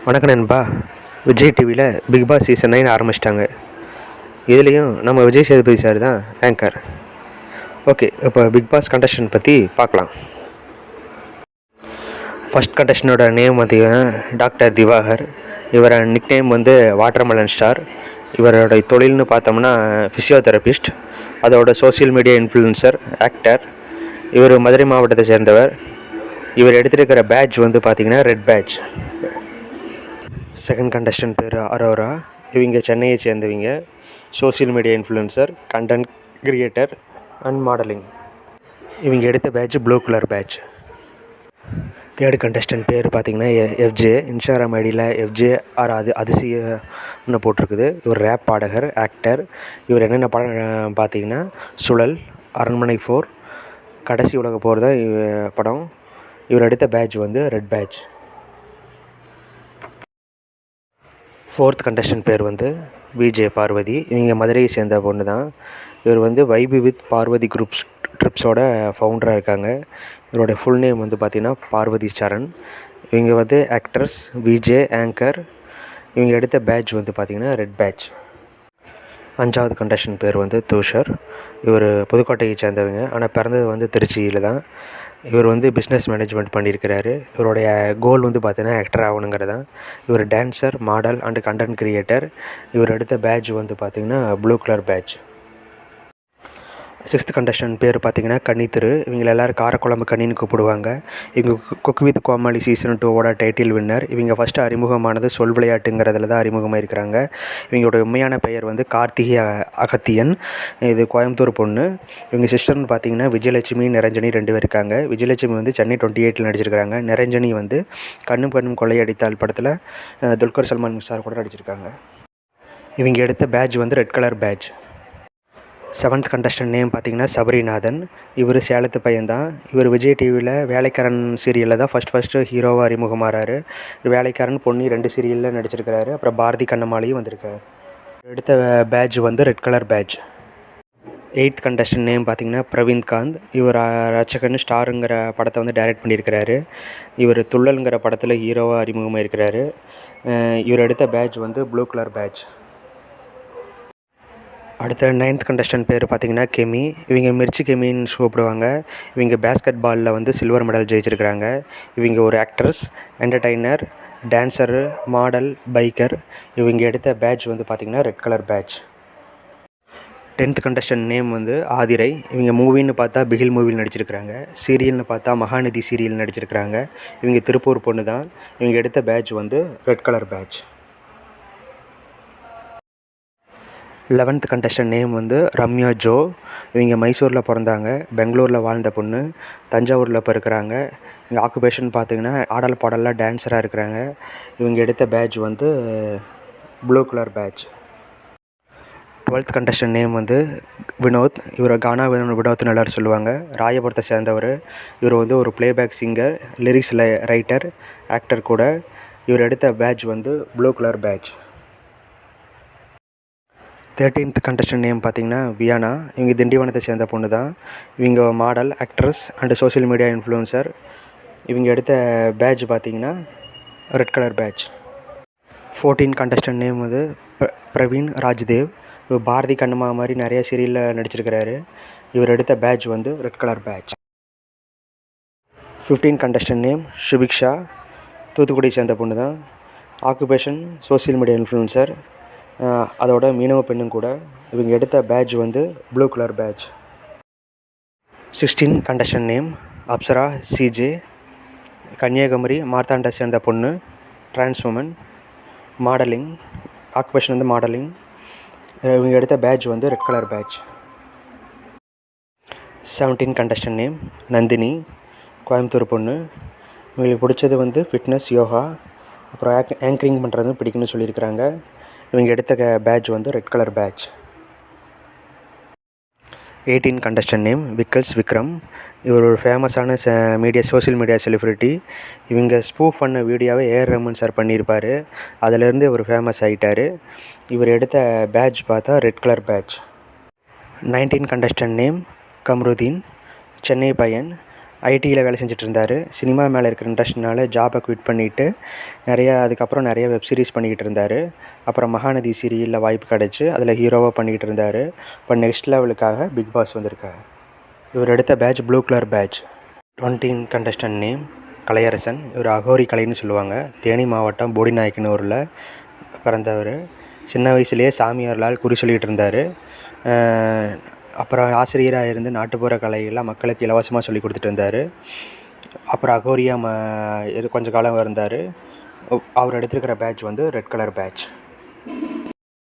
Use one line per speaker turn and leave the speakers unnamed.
வணக்கம் நண்பா. விஜய் டிவியில் பிக் பாஸ் சீசன் 9 ஆரம்பிச்சிட்டாங்க. இதுலேயும் நம்ம விஜய் சேதுபதி சார் தான் ஆங்கர். ஓகே, இப்போ பிக் பாஸ் கண்டஸ்டன்ட் பற்றி பார்க்கலாம். ஃபஸ்ட் கண்டஸ்டனோட நேம் பார்த்தீங்கன்னா டாக்டர் திவாகர். இவரோட நிக் நேம் வந்து வாட்டர்மெலன் ஸ்டார். இவரோட தொழில்னு பார்த்தோம்னா ஃபிசியோதெரபிஸ்ட், அதோட சோசியல் மீடியா இன்ஃப்ளூயன்சர், ஆக்டர். இவர் மதுரை மாவட்டத்தை சேர்ந்தவர். இவர் எடுத்திருக்கிற பேட்ச் வந்து பார்த்திங்கன்னா ரெட் பேட்ச். செகண்ட் கண்டஸ்டன்ட் பேர் அரோரா. இவங்க சென்னையை சேர்ந்தவங்க. Social media influencer, content creator and modelling. இவங்க எடுத்த patch blue colour patch. Third contestant பேர் பார்த்திங்கன்னா எஃப்ஜே. இன்ஸ்டாகிராம் ஐடியில் எஃப்ஜே ஆர் அதிசயம்னு போட்டிருக்குது. இவர் ரேப் பாடகர், ஆக்டர். இவர் என்னென்ன படம் பார்த்திங்கன்னா சுழல், அரண்மனை 4, கடைசி உலக போர் தான் படம். இவர் எடுத்த பேட்ச் வந்து ரெட் பேட்ச். ஃபோர்த் கண்டஸ்டன்ட் பேர் வந்து விஜே பார்வதி. இவங்க மதுரையை சேர்ந்த பொண்ணு தான். இவர் வந்து வைபி வித் பார்வதி ட்ரிப்ஸோட ஃபவுண்டராக இருக்காங்க. இவருடைய ஃபுல் நேம் வந்து பார்த்திங்கன்னா பார்வதி சரண். இவங்க வந்து ஆக்ட்ரஸ், விஜே, ஆங்கர். இவங்க எடுத்த பேட்ச் வந்து பார்த்திங்கன்னா ரெட் பேட்ச். அஞ்சாவது கண்டஸ்டன்ட் பேர் வந்து தூஷர். இவர் புதுக்கோட்டையை சேர்ந்தவங்க, ஆனால் பிறந்தது வந்து திருச்சியில் தான். இவர் வந்து பிஸ்னஸ் மேனேஜ்மெண்ட் பண்ணியிருக்கிறாரு. இவருடைய கோல் வந்து பார்த்தீங்கன்னா ஆக்டர் ஆகணுங்கிறது தான். இவர் dancer, model and content creator. இவர் எடுத்த பேட்ச் வந்து பார்த்திங்கன்னா blue colour patch. Sixth contestant பேர் பார்த்திங்கன்னா கன்னித்திரு. இவங்க எல்லோரும் காரக்குழம்பு கண்ணின்னு கூப்பிடுவாங்க. இவங்க cook with Comali season 2 title winner. இவங்க ஃபஸ்ட்டு அறிமுகமானது சொல் விளையாட்டுங்கிறதுல தான் அறிமுகமாக இருக்கிறாங்க. இவங்களோட உண்மையான பெயர் வந்து கார்த்திகை அகத்தியன். இது கோயம்புத்தூர் பொண்ணு. இவங்க சிஸ்டர்னு பார்த்திங்கன்னா விஜயலட்சுமி, நிரஞ்சனி 2 பேர் இருக்காங்க. விஜயலட்சுமி வந்து சென்னை 28 நடிச்சிருக்கிறாங்க. நிரஞ்சனி வந்து கண்ணும் கண்ணும் கொள்ளையடித்தால் படத்தில் துல்கர் சல்மான் சார் கூட நடிச்சிருக்காங்க. இவங்க எடுத்த பேட்ச் வந்து red colour batch. Seventh contestant name பார்த்திங்கன்னா சபரிநாதன். இவர் சேலத்து பையன்தான். இவர் விஜய் டிவியில் வேலைக்காரன் சீரியலில் தான் ஃபஸ்ட்டு ஹீரோவாக அறிமுகமாகறாரு. வேலைக்காரன், பொன்னி 2 சீரியலில் நடிச்சிருக்கிறாரு. அப்புறம் பாரதி கண்ணம்மாலையும் வந்திருக்காரு. எடுத்த பேட்ச் வந்து red colour patch. Eighth contestant name பார்த்திங்கன்னா பிரவீன்காந்த். இவர் ரச்சகன் ஸ்டாருங்கிற படத்தை வந்து டைரக்ட் பண்ணியிருக்கிறாரு. இவர் துள்ளல்ங்கிற படத்தில் ஹீரோவாக அறிமுகமாக இருக்கிறாரு. இவர் எடுத்த பேட்ச் வந்து ப்ளூ கலர் பேட்ச். அடுத்த 9th கண்டஸ்டன்ட் பேர் பார்த்திங்கன்னா கெமி. இவங்க மிர்ச்சி கெமின்னு கூப்பிடுவாங்க. இவங்க பேஸ்கெட் பாலில் வந்து சில்வர் மெடல் ஜெயிச்சிருக்கிறாங்க. இவங்க ஒரு actress, entertainer, dancer, model, biker. இவங்க எடுத்த பேட்ச் வந்து பார்த்திங்கன்னா red colour batch. 10th contestant name வந்து ஆதிரை. இவங்க மூவின்னு பார்த்தா பிகில் மூவியில் நடிச்சிருக்கிறாங்க. சீரியல்னு பார்த்தா மகாநதி சீரியல் நடிச்சிருக்கிறாங்க. இவங்க திருப்பூர் பொண்ணு தான். இவங்க எடுத்த பேட்ச் வந்து red colour batch. 11th contestant name வந்து ரம்யா ஜோ. இவங்க மைசூரில் பிறந்தாங்க, பெங்களூரில் வாழ்ந்த பொண்ணு. தஞ்சாவூரில் இப்போ இருக்கிறாங்க. இவங்க ஆக்குபேஷன் பார்த்திங்கன்னா ஆடல் பாடலில் டான்ஸராக இருக்கிறாங்க. இவங்க எடுத்த பேட்ச் வந்து blue colour batch. 12th contestant name வந்து வினோத். இவர் கானா வினோத்னு எல்லோரும் சொல்லுவாங்க. ராயபுரத்தை சேர்ந்தவர். இவர் வந்து ஒரு playback singer, lyrics writer, actor கூட. இவர் எடுத்த பேட்ச் வந்து blue colour batch. 13th contestant name பார்த்திங்கன்னா வியானா. இவங்க திண்டிவனத்தை சேர்ந்த பொண்ணு தான். இவங்க model, actress and social media influencer. இவங்க எடுத்த பேட்ச் பார்த்திங்கன்னா red colour batch. 14th contestant name வந்து பிரவீன் ராஜ்தேவ். இவர் பாரதி கண்ணம்மா மாதிரி நிறைய சீரியலில் நடிச்சிருக்கிறாரு. இவர் எடுத்த பேட்ச் வந்து red colour patch. 15th contestant name Subiksha. தூத்துக்குடியை சேர்ந்த பொண்ணு தான். ஆக்குபேஷன் சோஷியல் மீடியா இன்ஃப்ளூயன்சர், அதோட மீனவ பெண்ணும் கூட. இவங்க எடுத்த பேட்ச் வந்து blue colour patch. 16th contestant name Apsara CJ. Kanyakumari மார்த்தாண்டை சேர்ந்த பொண்ணு, டிரான்ஸ் உமன், மாடலிங், ஆக்குபேஷன் வந்து மாடலிங். இவங்க எடுத்த பேட்ச் வந்து red colour patch. 17th contestant name Nandhini. Coimbatore பொண்ணு. இவங்களுக்கு பிடிச்சது வந்து ஃபிட்னஸ், யோகா, அப்புறம் ஆங்கரிங் பண்ணுறது பிடிக்குன்னு சொல்லியிருக்கிறாங்க. இவங்க எடுத்த பேட்ச் வந்து red colour patch. 18th contestant name Vikkals Vikram. இவர் ஒரு ஃபேமஸான சோஷியல் மீடியா செலிப்ரிட்டி. இவங்க ஸ்பூஃப் பண்ண வீடியோவை ஏஆர் ரஹ்மான் சார் பண்ணியிருப்பார். அதிலேருந்து இவர் ஃபேமஸ் ஆகிட்டார். இவர் எடுத்த பேட்ச் பார்த்தா red colour batch. 19th contestant name Kamrudeen. Chennai பையன், ஐடியில் வேலை செஞ்சுட்டு இருந்தார். சினிமா மேலே இருக்கிற இன்ட்ரெஸ்ட்னால ஜாபை குவிட் பண்ணிவிட்டு அதுக்கப்புறம் நிறைய வெப் சீரிஸ் பண்ணிக்கிட்டு இருந்தார். அப்புறம் மகாநதி சீரியலில் வாய்ப்பு கிடச்சி அதில் ஹீரோவாக பண்ணிக்கிட்டு இருந்தார். இப்போ நெக்ஸ்ட் லெவலுக்காக பிக் பாஸ் வந்திருக்காரு. இவர் எடுத்த patch blue colour patch. 20 contestant name Kalaiyarasan. இவர் அகோரி கலைன்னு சொல்லுவாங்க. தேனி மாவட்டம் போடிநாயக்கனூரில் பிறந்தவர். சின்ன வயசுலேயே சாமியார்லால் குறி சொல்லிகிட்டு இருந்தார். அப்புறம் ஆசிரியராக இருந்து நாட்டுப்புற கலைகள்லாம் மக்களுக்கு இலவசமாக சொல்லி கொடுத்துட்டு இருந்தார். அப்புறம் அகோரியாக இது கொஞ்ச காலம் இருந்தார். அவர் எடுத்திருக்கிற பேட்ச் வந்து ரெட் கலர் பேட்ச்.